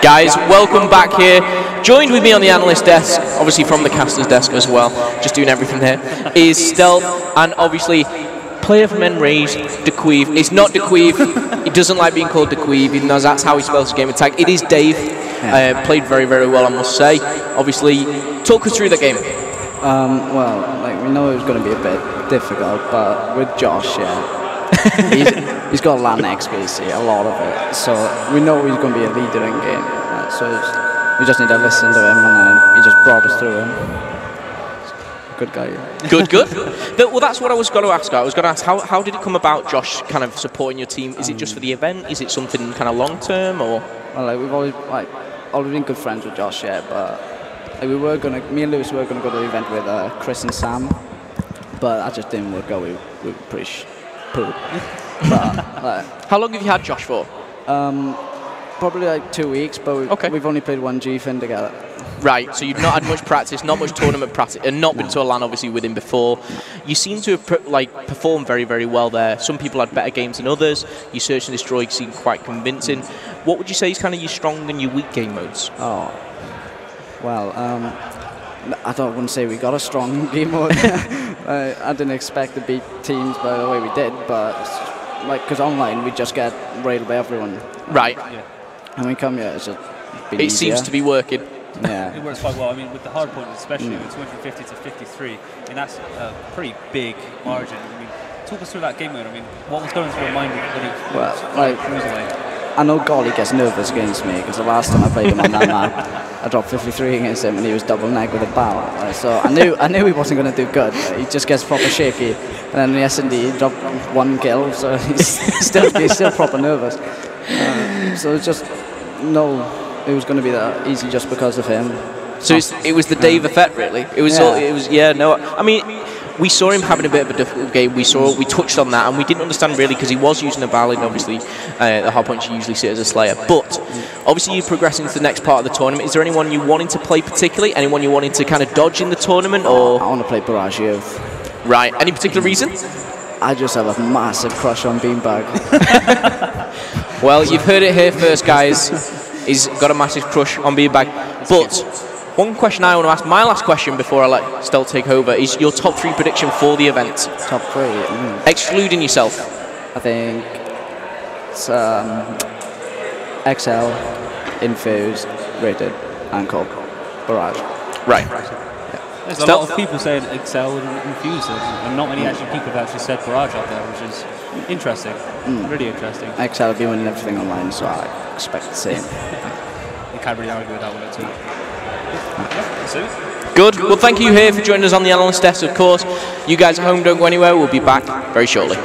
Guys, welcome back here. Joined with me on the analyst desk, obviously from the caster's desk as well, just doing everything here, is Stealth, and obviously player from Enraged, Dqvee. It's not Dqvee. He doesn't like being called Dqvee, even though that's how he spells his game tag. It is Dave. Played very, very well, I must say. Obviously, talk us through the game. Well, like, we know it was going to be a bit difficult, but with Josh, he's got a lot of XP, a lot of it. So we know he's going to be a leader in game. So we just need to listen to him, and then he just brought us through him. Good guy. Good, good. Well, that's what I was going to ask. I was going to ask, how did it come about, Josh, kind of supporting your team? Is it just for the event? Is it something kind of long term, or? Well, like, we've always been good friends with Josh, but like, me and Lewis were gonna go to the event with Chris and Sam, but that just didn't work out. We were pretty poor. But how long have you had Josh for? Probably like 2 weeks, but we've only played one G-Fin together. Right, so you've not had much practice, not much tournament practice, and not been to a LAN obviously with him before. You seem to have performed very, very well there. Some people had better games than others. You search and destroy seemed quite convincing. What would you say is kind of your strong and your weak game modes? Oh, well, I wouldn't say we got a strong game mode. I didn't expect to beat teams by the way we did, but like, because online we just get railed by everyone. Right. And we come here, it's just been It easier. seems to be working. Yeah. It works quite well. I mean, with the hard point, especially with 250 to 53, and that's a pretty big margin. I mean, talk us through that game mode. I mean, what was going through your mind when I know Golly gets nervous against me because the last time I played him on that map, I dropped 53 against him and he was double neg with a bow. So I knew he wasn't going to do good. He just gets proper shaky, and then the S&D he dropped 1 kill, so he's still proper nervous. So it's just it was going to be that easy just because of him. So it was the Dave effect, really. It was. I mean, we saw him having a bit of a difficult game. We touched on that, and we didn't understand really because he was using a ballad. Obviously, the Hauppauge you usually sit as a Slayer. But obviously, you're progressing to the next part of the tournament. Is there anyone you wanting to play particularly? Anyone you wanting to kind of dodge in the tournament, or? I want to play Barrage. Right. Any particular reason? I just have a massive crush on Beanbag. Well, you've heard it here first, guys. He's got a massive crush on Beanbag. But one question I want to ask, my last question before I let Stealth take over, is your top 3 prediction for the event. Top 3? Excluding yourself. I think it's XL, Infused, Rated, and Cold. Barrage. Right. There's a lot of people saying Excel and Infused, and not many actually people have actually said Barrage out there, which is interesting. Really interesting. XL will be winning everything online, so I expect the same. You can't really argue with that one too. Good. Well, thank you here for joining us on the analyst desk, of course. You guys at home, don't go anywhere. We'll be back very shortly.